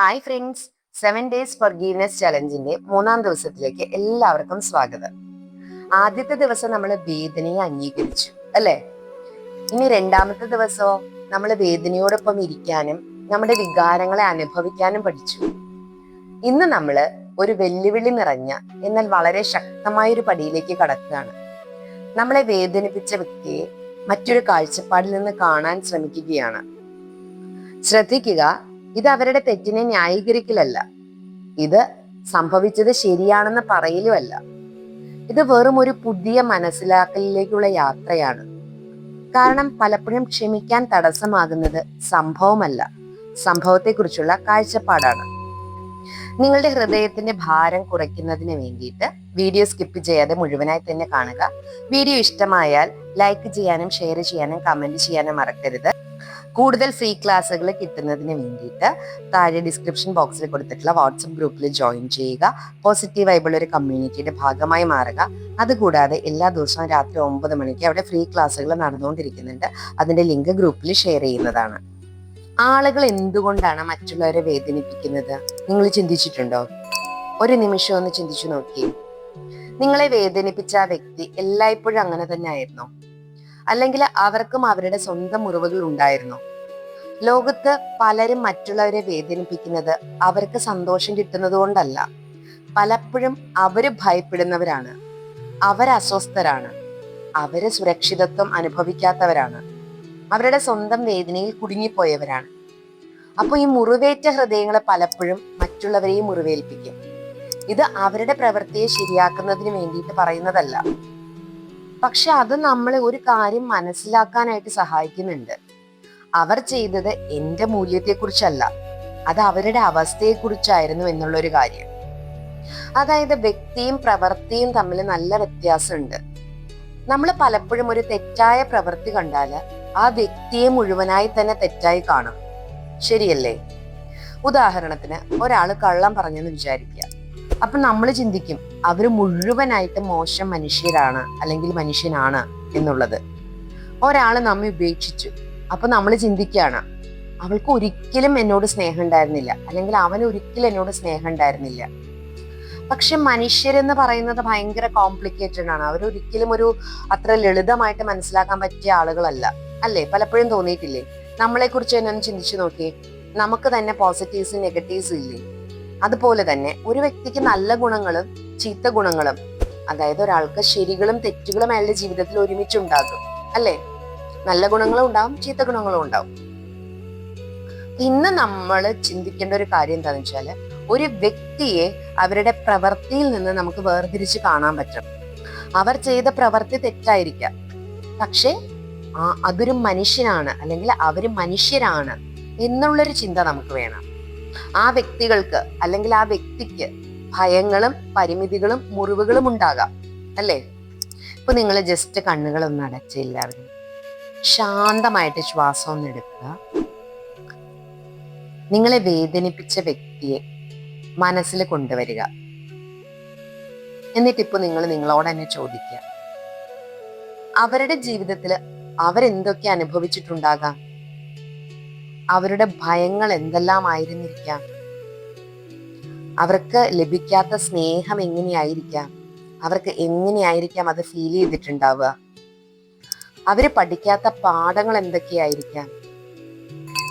Hi friends, 7 days forgiveness ചലഞ്ചിന്റെ 3-ാം ദിവസത്തിലേക്ക് എല്ലാവർക്കും സ്വാഗതം. ആദ്യത്തെ ദിവസം നമ്മൾ വേദനയെ അംഗീകരിച്ചു അല്ലേ? ഇനി 2-ാമത്തെ ദിവസമോ നമ്മൾ വേദനയോടൊപ്പം ഇരിക്കാനും നമ്മുടെ വികാരങ്ങളെ അനുഭവിക്കാനും പഠിച്ചു. ഇന്ന് നമ്മൾ ഒരു വെല്ലുവിളി നിറഞ്ഞ എന്നാൽ വളരെ ശക്തമായ ഒരു പടിയിലേക്ക് കടക്കുകയാണ്. നമ്മളെ വേദനിപ്പിച്ച വ്യക്തിയെ മറ്റൊരു കാഴ്ചപ്പാടിൽ നിന്ന് കാണാൻ ശ്രമിക്കുകയാണ്. ശ്രദ്ധിക്കുക, ഇത് അവരുടെ തെറ്റിനെ ന്യായീകരിക്കലല്ല, ഇത് സംഭവിച്ചത് ശരിയാണെന്ന് പറയലുമല്ല. ഇത് വെറും ഒരു പുതിയ മനസ്സിലാക്കലിലേക്കുള്ള യാത്രയാണ്. കാരണം പലപ്പോഴും ക്ഷമിക്കാൻ തടസ്സമാകുന്നത് സംഭവമല്ല, സംഭവത്തെക്കുറിച്ചുള്ള കാഴ്ചപ്പാടാണ്. നിങ്ങളുടെ ഹൃദയത്തിന്റെ ഭാരം കുറയ്ക്കുന്നതിന് വേണ്ടിയിട്ട് വീഡിയോ സ്കിപ്പ് ചെയ്യാതെ മുഴുവനായി തന്നെ കാണുക. വീഡിയോ ഇഷ്ടമായാൽ ലൈക്ക് ചെയ്യാനും ഷെയർ ചെയ്യാനും കമന്റ് ചെയ്യാനും മറക്കരുത്. കൂടുതൽ ഫ്രീ ക്ലാസ്സുകൾ കിട്ടുന്നതിന് വേണ്ടിയിട്ട് താഴെ ഡിസ്ക്രിപ്ഷൻ ബോക്സിൽ കൊടുത്തിട്ടുള്ള വാട്സപ്പ് ഗ്രൂപ്പിൽ ജോയിൻ ചെയ്യുക. പോസിറ്റീവ് വൈബുള്ള ഒരു കമ്മ്യൂണിറ്റിയുടെ ഭാഗമായി മാറുക. അതുകൂടാതെ എല്ലാ ദിവസവും രാത്രി 9 മണിക്ക് അവിടെ ഫ്രീ ക്ലാസ്സുകൾ നടന്നുകൊണ്ടിരിക്കുന്നുണ്ട്. അതിന്റെ ലിങ്ക് ഗ്രൂപ്പിൽ ഷെയർ ചെയ്യുന്നതാണ്. ആളുകൾ എന്തുകൊണ്ടാണ് മറ്റുള്ളവരെ വേദനിപ്പിക്കുന്നത്? നിങ്ങൾ ചിന്തിച്ചിട്ടുണ്ടോ? ഒരു നിമിഷം ഒന്ന് ചിന്തിച്ചു നോക്കിയേ. നിങ്ങളെ വേദനിപ്പിച്ച ആ വ്യക്തി എല്ലായ്പ്പോഴും അങ്ങനെ തന്നെ ആയിരുന്നോ? അല്ലെങ്കിൽ അവർക്കും അവരുടെ സ്വന്തം മുറിവുകൾ ഉണ്ടായിരുന്നു? ലോകത്ത് പലരും മറ്റുള്ളവരെ വേദനിപ്പിക്കുന്നത് അവർക്ക് സന്തോഷം കിട്ടുന്നത് കൊണ്ടല്ല. പലപ്പോഴും അവര് ഭയപ്പെടുന്നവരാണ്, അവര് അസ്വസ്ഥരാണ്, അവര് സുരക്ഷിതത്വം അനുഭവിക്കാത്തവരാണ്, അവരുടെ സ്വന്തം വേദനയിൽ കുടുങ്ങിപ്പോയവരാണ്. അപ്പൊ ഈ മുറിവേറ്റ ഹൃദയങ്ങളെ പലപ്പോഴും മറ്റുള്ളവരെയും മുറിവേൽപ്പിക്കും. ഇത് അവരുടെ പ്രവൃത്തിയെ ശരിയാക്കുന്നതിന് വേണ്ടിയിട്ട് പറയുന്നതല്ല, പക്ഷെ അത് നമ്മളെ ഒരു കാര്യം മനസ്സിലാക്കാനായിട്ട് സഹായിക്കുന്നുണ്ട്. അവർ ചെയ്തത് എന്റെ മൂല്യത്തെക്കുറിച്ചല്ല, അത് അവരുടെ അവസ്ഥയെക്കുറിച്ചായിരുന്നു എന്നുള്ളൊരു കാര്യം. അതായത് വ്യക്തിയും പ്രവൃത്തിയും തമ്മിൽ നല്ല വ്യത്യാസമുണ്ട്. നമ്മൾ പലപ്പോഴും ഒരു തെറ്റായ പ്രവൃത്തി കണ്ടാല് ആ വ്യക്തിയെ മുഴുവനായി തന്നെ തെറ്റായി കാണും, ശരിയല്ലേ? ഉദാഹരണത്തിന്, ഒരാള് കള്ളം പറഞ്ഞെന്ന് വിചാരിക്കുക. അപ്പൊ നമ്മൾ ചിന്തിക്കും അവര് മുഴുവനായിട്ട് മോശം മനുഷ്യരാണ് അല്ലെങ്കിൽ മനുഷ്യനാണ് എന്നുള്ളത്. ഒരാള് നമ്മെ ഉപേക്ഷിച്ചു, അപ്പൊ നമ്മൾ ചിന്തിക്കുകയാണ് അവൾക്ക് ഒരിക്കലും എന്നോട് സ്നേഹം ഉണ്ടായിരുന്നില്ല, അല്ലെങ്കിൽ അവന് ഒരിക്കലും എന്നോട് സ്നേഹം ഉണ്ടായിരുന്നില്ല. പക്ഷെ മനുഷ്യരെന്ന് പറയുന്നത് ഭയങ്കര കോംപ്ലിക്കേറ്റഡ് ആണ്. അവരൊരിക്കലും ഒരു അത്ര ലളിതമായിട്ട് മനസ്സിലാക്കാൻ പറ്റിയ ആളുകളല്ല, അല്ലേ? പലപ്പോഴും തോന്നിയിട്ടില്ലേ? നമ്മളെ കുറിച്ച് തന്നെ ഒന്ന് ചിന്തിച്ചു നോക്കിയേ. നമുക്ക് തന്നെ പോസിറ്റീവ്സും നെഗറ്റീവ്സും ഇല്ലേ? അതുപോലെ തന്നെ ഒരു വ്യക്തിക്ക് നല്ല ഗുണങ്ങളും ചീത്ത ഗുണങ്ങളും, അതായത് ഒരാൾക്ക് ശരികളും തെറ്റുകളും അയാളുടെ ജീവിതത്തിൽ ഒരുമിച്ചുണ്ടാകും, അല്ലേ? നല്ല ഗുണങ്ങളും ഉണ്ടാവും, ചീത്ത ഗുണങ്ങളും ഉണ്ടാവും. ഇന്ന് നമ്മൾ ചിന്തിക്കേണ്ട ഒരു കാര്യം എന്താണെന്ന് വെച്ചാല്, ഒരു വ്യക്തിയെ അവരുടെ പ്രവൃത്തിയിൽ നിന്ന് നമുക്ക് വേർതിരിച്ച് കാണാൻ പറ്റും. അവർ ചെയ്ത പ്രവൃത്തി തെറ്റായിരിക്കാം, പക്ഷെ അതൊരു മനുഷ്യനാണ്, അല്ലെങ്കിൽ അവര് മനുഷ്യരാണ് എന്നുള്ളൊരു ചിന്ത നമുക്ക് വേണം. ആ വ്യക്തികൾക്ക് അല്ലെങ്കിൽ ആ വ്യക്തിക്ക് ഭയങ്ങളും പരിമിതികളും മുറിവുകളും ഉണ്ടാകാം, അല്ലേ? ഇപ്പൊ നിങ്ങൾ ജസ്റ്റ് കണ്ണുകളൊന്നും അടച്ച് എല്ലാവരും ശാന്തമായിട്ട് ശ്വാസം ഒന്ന് എടുക്കുക. നിങ്ങളെ വേദനിപ്പിച്ച വ്യക്തിയെ മനസ്സിൽ കൊണ്ടുവരിക. എന്നിട്ടിപ്പോ നിങ്ങൾ നിങ്ങളോട് തന്നെ ചോദിക്കുക, അവരുടെ ജീവിതത്തിൽ അവരെന്തൊക്കെ അനുഭവിച്ചിട്ടുണ്ടാകാം? അവരുടെ ഭയങ്ങൾ എന്തെല്ലാം ആയിരുന്നിരിക്കാം? അവർക്ക് ലഭിക്കാത്ത സ്നേഹം എങ്ങനെയായിരിക്കാം? അവർക്ക് എങ്ങനെയായിരിക്കാം അത് ഫീൽ ചെയ്തിട്ടുണ്ടാവുക? അവര് പഠിക്കാത്ത പാഠങ്ങൾ എന്തൊക്കെയായിരിക്കാം?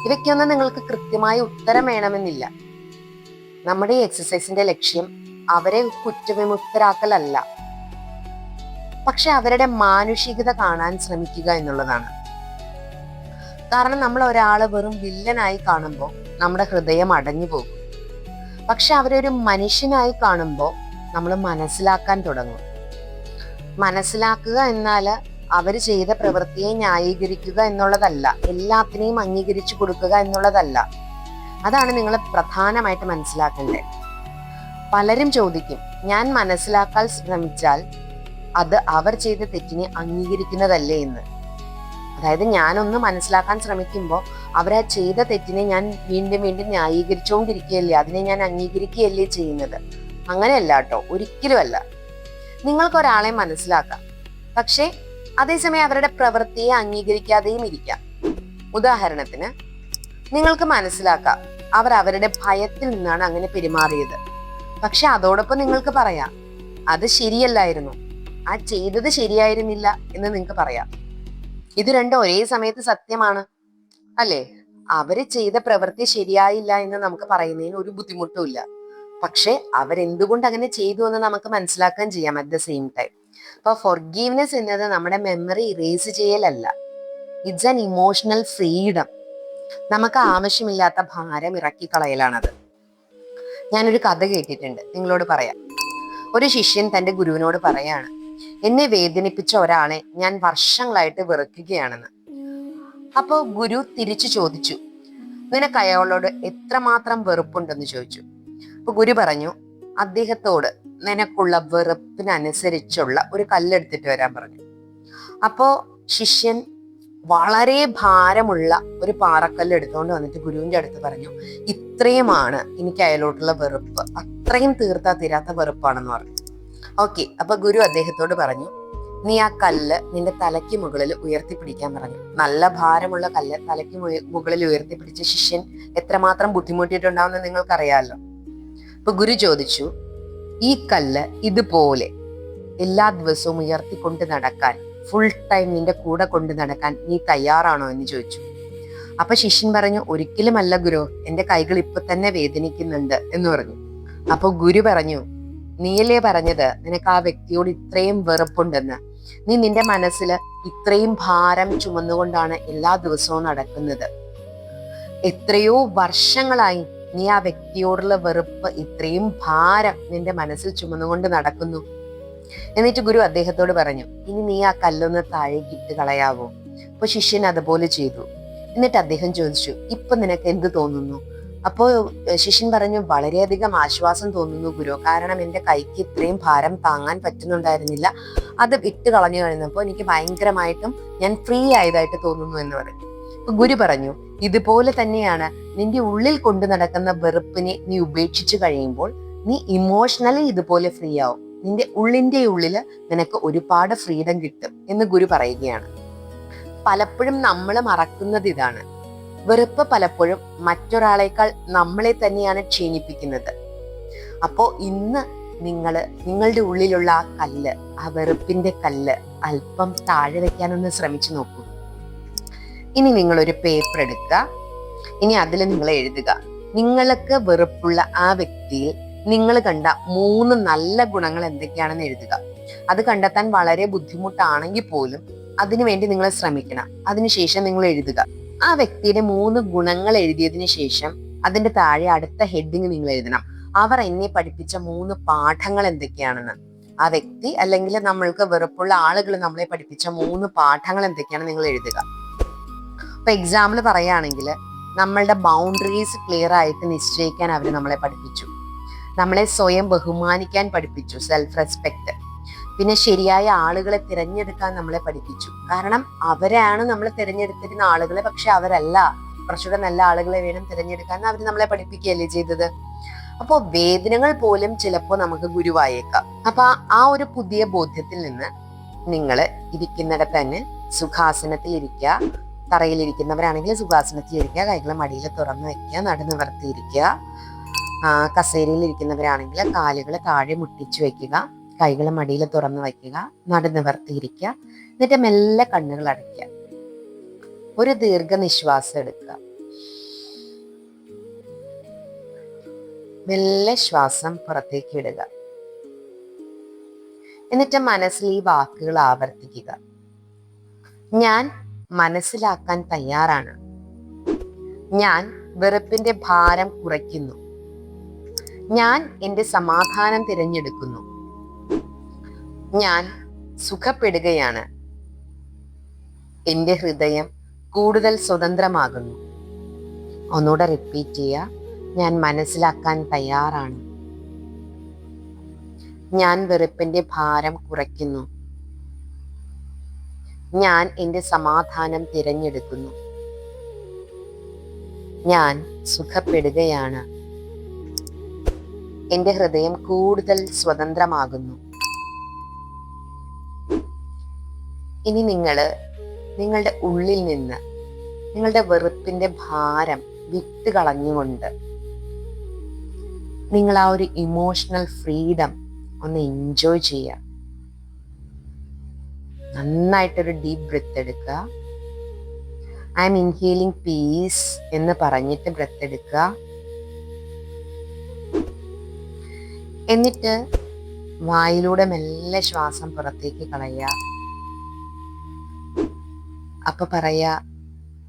ഇവയ്ക്കൊന്നും നിങ്ങൾക്ക് കൃത്യമായ ഉത്തരം വേണമെന്നില്ല. നമ്മുടെ ഈ എക്സസൈസിന്റെ ലക്ഷ്യം അവരെ കുറ്റവിമുക്തരാക്കലല്ല, പക്ഷെ അവരുടെ മാനുഷികത കാണാൻ ശ്രമിക്കുക എന്നുള്ളതാണ്. കാരണം നമ്മൾ ഒരാളെ വെറും വില്ലനായി കാണുമ്പോൾ നമ്മുടെ ഹൃദയം അടഞ്ഞു പോകും. പക്ഷെ അവരൊരു മനുഷ്യനായി കാണുമ്പോൾ നമ്മൾ മനസ്സിലാക്കാൻ തുടങ്ങും. മനസ്സിലാക്കുക എന്നാൽ അവർ ചെയ്ത പ്രവൃത്തിയെ ന്യായീകരിക്കുക എന്നുള്ളതല്ല, എല്ലാത്തിനെയും അംഗീകരിച്ചു കൊടുക്കുക എന്നുള്ളതല്ല. അതാണ് നിങ്ങൾ പ്രധാനമായിട്ട് മനസ്സിലാക്കേണ്ടത്. പലരും ചോദിക്കും, ഞാൻ മനസ്സിലാക്കാൻ ശ്രമിച്ചാൽ അത് അവർ ചെയ്ത തെറ്റിനെ അംഗീകരിക്കുന്നതല്ലേ എന്ന്. അതായത് ഞാനൊന്ന് മനസ്സിലാക്കാൻ ശ്രമിക്കുമ്പോൾ അവരാ ചെയ്ത തെറ്റിനെ ഞാൻ വീണ്ടും വീണ്ടും ന്യായീകരിച്ചുകൊണ്ടിരിക്കുകയല്ലേ, അതിനെ ഞാൻ അംഗീകരിക്കുകയല്ലേ ചെയ്യുന്നത്? അങ്ങനെയല്ല കേട്ടോ, ഒരിക്കലും അല്ല. നിങ്ങൾക്കൊരാളെ മനസ്സിലാക്കാം, പക്ഷെ അതേസമയം അവരുടെ പ്രവൃത്തിയെ അംഗീകരിക്കാതെയും ഇരിക്കാം. ഉദാഹരണത്തിന്, നിങ്ങൾക്ക് മനസ്സിലാക്കാം അവർ അവരുടെ ഭയത്തിൽ നിന്നാണ് അങ്ങനെ പെരുമാറിയത്. പക്ഷെ അതോടൊപ്പം നിങ്ങൾക്ക് പറയാം, അത് ശരിയല്ലായിരുന്നു, ആ ചെയ്തത് ശരിയായിരുന്നില്ല എന്ന് നിങ്ങൾക്ക് പറയാം. ഇത് രണ്ടും ഒരേ സമയത്ത് സത്യമാണ്, അല്ലേ? അവര് ചെയ്ത പ്രവൃത്തി ശരിയായില്ല എന്ന് നമുക്ക് പറയുന്നതിന് ഒരു ബുദ്ധിമുട്ടുമില്ല. പക്ഷെ അവരെന്തുകൊണ്ട് അങ്ങനെ ചെയ്തു എന്ന് നമുക്ക് മനസ്സിലാക്കാൻ ചെയ്യാം അറ്റ് ദ സെയിം ടൈം. അപ്പൊ ഫോർഗീവ്നെസ് എന്നത് നമ്മുടെ മെമ്മറി ഇറേസ് ചെയ്യലല്ല, ഇറ്റ്സ് ആൻ ഇമോഷണൽ ഫ്രീഡം. നമുക്ക് ആവശ്യമില്ലാത്ത ഭാരം ഇറക്കി കളയലാണത്. ഞാനൊരു കഥ കേട്ടിട്ടുണ്ട്, നിങ്ങളോട് പറയാം. ഒരു ശിഷ്യൻ തന്റെ ഗുരുവിനോട് പറയാണ്, എന്നെ വേദനിപ്പിച്ച ഒരാളെ ഞാൻ വർഷങ്ങളായിട്ട് വെറുക്കുകയാണെന്ന്. അപ്പോ ഗുരു തിരിച്ചു ചോദിച്ചു, നിനക്ക് അയാളോട് എത്രമാത്രം വെറുപ്പുണ്ടെന്ന് ചോദിച്ചു. അപ്പൊ ഗുരു പറഞ്ഞു, അദ്ദേഹത്തോട് നിനക്കുള്ള വെറുപ്പിനനുസരിച്ചുള്ള ഒരു കല്ലെടുത്തിട്ട് വരാൻ പറഞ്ഞു. അപ്പോ ശിഷ്യൻ വളരെ ഭാരമുള്ള ഒരു പാറക്കല്ല് എടുത്തുകൊണ്ട് വന്നിട്ട് ഗുരുവിന്റെ അടുത്ത് പറഞ്ഞു, ഇത്രയുമാണ് എനിക്ക് അയാളോട്ടുള്ള വെറുപ്പ്, അത്രയും തീർത്താ തീരാത്ത വെറുപ്പാണെന്ന് പറഞ്ഞു. ഓക്കെ, അപ്പൊ ഗുരു അദ്ദേഹത്തോട് പറഞ്ഞു, നീ ആ കല്ല് നിന്റെ തലയ്ക്ക് മുകളിൽ ഉയർത്തിപ്പിടിക്കാൻ പറഞ്ഞു. നല്ല ഭാരമുള്ള കല്ല് തലയ്ക്ക് മുകളിൽ ഉയർത്തിപ്പിടിച്ച ശിഷ്യൻ എത്രമാത്രം ബുദ്ധിമുട്ടിയിട്ടുണ്ടാവുമെന്ന് നിങ്ങൾക്കറിയാമല്ലോ. അപ്പൊ ഗുരു ചോദിച്ചു, ഈ കല്ല് ഇതുപോലെ എല്ലാ ദിവസവും ഉയർത്തിക്കൊണ്ട് നടക്കാൻ, ഫുൾ ടൈം നിന്റെ കൂടെ കൊണ്ട് നടക്കാൻ നീ തയ്യാറാണോ എന്ന് ചോദിച്ചു. അപ്പൊ ശിഷ്യൻ പറഞ്ഞു, ഒരിക്കലുമല്ല ഗുരു, എന്റെ കൈകൾ ഇപ്പൊ തന്നെ വേദനിക്കുന്നുണ്ട് എന്ന് പറഞ്ഞു. അപ്പൊ ഗുരു പറഞ്ഞു, നീയല്ലേ പറഞ്ഞത് നിനക്ക് ആ വ്യക്തിയോട് ഇത്രയും വെറുപ്പുണ്ടെന്ന്? നീ നിന്റെ മനസ്സിൽ ഇത്രയും ഭാരം ചുമന്നുകൊണ്ടാണ് എല്ലാ ദിവസവും നടക്കുന്നത്. എത്രയോ വർഷങ്ങളായി നീ ആ വ്യക്തിയോടുള്ള വെറുപ്പ്, ഇത്രയും ഭാരം നിന്റെ മനസ്സിൽ ചുമന്നുകൊണ്ട് നടക്കുന്നു. എന്നിട്ട് ഗുരു അദ്ദേഹത്തോട് പറഞ്ഞു, ഇനി നീ ആ കല്ലൊന്ന് താഴേക്കിട്ട് കളയാവോ? അപ്പൊ ശിഷ്യൻ അതുപോലെ ചെയ്തു. എന്നിട്ട് അദ്ദേഹം ചോദിച്ചു, ഇപ്പൊ നിനക്ക് എന്ത് തോന്നുന്നു? അപ്പോ ശിഷ്യൻ പറഞ്ഞു, വളരെയധികം ആശ്വാസം തോന്നുന്നു ഗുരു, കാരണം എന്റെ കൈക്ക് ഇത്രയും ഭാരം താങ്ങാൻ പറ്റുന്നുണ്ടായിരുന്നില്ല, അത് വിട്ട് കളഞ്ഞു കഴിഞ്ഞപ്പോ എനിക്ക് ഭയങ്കരമായിട്ടും ഞാൻ ഫ്രീ ആയതായിട്ട് തോന്നുന്നു എന്ന് പറഞ്ഞു. അപ്പൊ ഗുരു പറഞ്ഞു, ഇതുപോലെ തന്നെയാണ് നിന്റെ ഉള്ളിൽ കൊണ്ടു നടക്കുന്ന വെറുപ്പിനെ നീ ഉപേക്ഷിച്ചു കഴിയുമ്പോൾ നീ ഇമോഷണലി ഇതുപോലെ ഫ്രീ ആവും. നിന്റെ ഉള്ളിന്റെ ഉള്ളില് നിനക്ക് ഒരുപാട് ഫ്രീഡം കിട്ടും എന്ന് ഗുരു പറയുകയാണ്. പലപ്പോഴും നമ്മൾ മറക്കുന്നത് ഇതാണ്, വെറുപ്പ് പലപ്പോഴും മറ്റൊരാളേക്കാൾ നമ്മളെ തന്നെയാണ് ക്ഷീണിപ്പിക്കുന്നത്. അപ്പോ ഇന്ന് നിങ്ങളുടെ ഉള്ളിലുള്ള ആ കല്ല്, ആ വെറുപ്പിന്റെ കല്ല് അല്പം താഴെ വെക്കാനൊന്ന് ശ്രമിച്ചു നോക്കൂ. ഇനി നിങ്ങളൊരു പേപ്പർ എടുക്കുക, ഇനി അതിൽ നിങ്ങൾ എഴുതുക, നിങ്ങൾക്ക് വെറുപ്പുള്ള ആ വ്യക്തിയിൽ നിങ്ങൾ കണ്ട 3 നല്ല ഗുണങ്ങൾ എന്തൊക്കെയാണെന്ന് എഴുതുക. അത് കണ്ടെത്താൻ വളരെ ബുദ്ധിമുട്ടാണെങ്കിൽ പോലും അതിനുവേണ്ടി നിങ്ങൾ ശ്രമിക്കണം. അതിനുശേഷം നിങ്ങൾ എഴുതുക. ആ വ്യക്തിയുടെ 3 ഗുണങ്ങൾ എഴുതിയതിനു ശേഷം അതിന്റെ താഴെ അടുത്ത ഹെഡിങ് നിങ്ങൾ എഴുതണം, അവർ എന്നെ പഠിപ്പിച്ച 3 പാഠങ്ങൾ എന്തൊക്കെയാണെന്ന്. ആ വ്യക്തി അല്ലെങ്കിൽ നമ്മൾക്ക് വെറുപ്പുള്ള ആളുകൾ നമ്മളെ പഠിപ്പിച്ച 3 പാഠങ്ങൾ എന്തൊക്കെയാണ് നിങ്ങൾ എഴുതുക. ഇപ്പൊ എക്സാമ്പിൾ പറയുകയാണെങ്കിൽ, നമ്മളുടെ ബൗണ്ടറീസ് ക്ലിയർ ആയിട്ട് നിശ്ചയിക്കാൻ അവർ നമ്മളെ പഠിപ്പിച്ചു. നമ്മളെ സ്വയം ബഹുമാനിക്കാൻ പഠിപ്പിച്ചു, സെൽഫ് റെസ്പെക്ട്. പിന്നെ ശരിയായ ആളുകളെ തിരഞ്ഞെടുക്കാൻ നമ്മളെ പഠിപ്പിച്ചു. കാരണം അവരാണ് നമ്മൾ തിരഞ്ഞെടുത്തിരുന്ന ആളുകളെ, പക്ഷെ അവരല്ല, കുറച്ചുകൂടെ നല്ല ആളുകളെ വേണം തിരഞ്ഞെടുക്കാൻ അവർ നമ്മളെ പഠിപ്പിക്കുകയല്ലേ ചെയ്തത്. അപ്പോൾ വേദനകൾ പോലും ചിലപ്പോൾ നമുക്ക് ഗുരുവായേക്കാം. അപ്പൊ ആ ഒരു പുതിയ ബോധ്യത്തിൽ നിന്ന് നിങ്ങൾ ഇരിക്കുന്നിടത്ത് തന്നെ സുഖാസനത്തിൽ ഇരിക്കുക. തറയിലിരിക്കുന്നവരാണെങ്കിൽ സുഖാസനത്തിൽ ഇരിക്കുക, കൈകൾ മടിയിൽ തുറന്നു വെക്കുക, നടുനിവർത്തിയിരിക്കുക. കസേരയിൽ ഇരിക്കുന്നവരാണെങ്കിൽ കാലുകൾ താഴെ മുട്ടിച്ചു വെക്കുക, കൈകൾ മടിയിൽ തുറന്നു വയ്ക്കുക, നടുനിവർത്തിയിരിക്കുക. എന്നിട്ട് മെല്ലെ കണ്ണുകൾ അടയ്ക്കുക. ഒരു ദീർഘനിശ്വാസം എടുക്കുക. മെല്ലെ ശ്വാസം പുറത്തേക്ക് ഇടുക. എന്നിട്ട് മനസ്സിൽ ഈ വാക്കുകൾ ആവർത്തിക്കുക. ഞാൻ മനസ്സിലാക്കാൻ തയ്യാറാണ്. ഞാൻ വെറുപ്പിന്റെ ഭാരം കുറയ്ക്കുന്നു. ഞാൻ എൻ്റെ സമാധാനം തിരഞ്ഞെടുക്കുന്നു. ഞാൻ സുഖപ്പെടുകയാണ്. എൻ്റെ ഹൃദയം കൂടുതൽ സ്വതന്ത്രമാകുന്നു. ഒന്നുകൂടെ റിപ്പീറ്റ് ചെയ്യുക. ഞാൻ മനസ്സിലാക്കാൻ തയ്യാറാണ്. ഞാൻ വെറുപ്പിന്റെ ഭാരം കുറയ്ക്കുന്നു. ഞാൻ എൻ്റെ സമാധാനം തിരഞ്ഞെടുക്കുന്നു. ഞാൻ സുഖപ്പെടുകയാണ്. എൻ്റെ ഹൃദയം കൂടുതൽ സ്വതന്ത്രമാകുന്നു. ഇനി നിങ്ങളുടെ ഉള്ളിൽ നിന്ന് നിങ്ങളുടെ വെറുപ്പിന്റെ ഭാരം വിട്ട് കളഞ്ഞുകൊണ്ട് നിങ്ങൾ ആ ഒരു ഇമോഷണൽ ഫ്രീഡം ഒന്ന് എൻജോയ് ചെയ്യുക. നന്നായിട്ടൊരു ഡീപ്പ് ബ്രെത്ത് എടുക്കുക. ഐ എം ഇൻഹേലിംഗ് പീസ് എന്ന് പറഞ്ഞിട്ട് ബ്രെത്ത് എടുക്കുക. എന്നിട്ട് വായിലൂടെ മെല്ലെ ശ്വാസം പുറത്തേക്ക് കളയുക. അപ്പൊ പറയാ,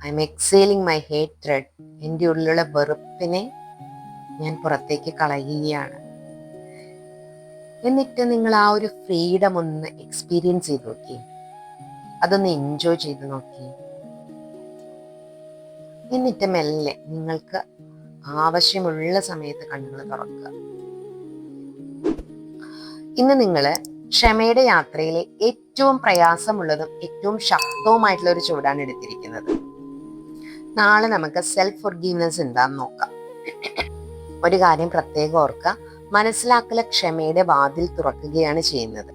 ഐ എം എക്സേലിംഗ് മൈ ഹേറ്റ്രെഡ്. എൻ്റെ ഉള്ളിലുള്ള വെറുപ്പിനെ ഞാൻ പുറത്തേക്ക് കളയുകയാണ്. എന്നിട്ട് നിങ്ങൾ ആ ഒരു ഫ്രീഡം ഒന്ന് എക്സ്പീരിയൻസ് ചെയ്ത് നോക്കി, അതൊന്ന് എൻജോയ് ചെയ്ത് നോക്കി. എന്നിട്ട് മെല്ലെ നിങ്ങൾക്ക് ആവശ്യമുള്ള സമയത്ത് കണ്ണുകൾ തുറക്കുക. ഇന്ന് നിങ്ങൾ ക്ഷമയുടെ യാത്രയിലെ ഏറ്റവും പ്രയാസമുള്ളതും ഏറ്റവും ശക്തവുമായിട്ടുള്ള ഒരു ചുവടാണ് എടുത്തിരിക്കുന്നത്. നാളെ നമുക്ക് സെൽഫ് ഫോർഗീവ്നെസ് എന്താന്ന് നോക്കാം. ഒരു കാര്യം പ്രത്യേകം ഓർക്കുക, മനസ്സിലാക്കൽ ക്ഷമയുടെ വാതിൽ തുറക്കുകയാണ് ചെയ്യുന്നത്.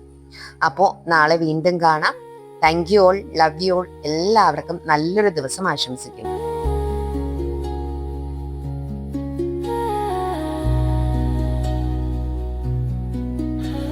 അപ്പോൾ നാളെ വീണ്ടും കാണാം. Thank you all, love you all. എല്ലാവർക്കും നല്ലൊരു ദിവസം ആശംസിക്കുന്നു.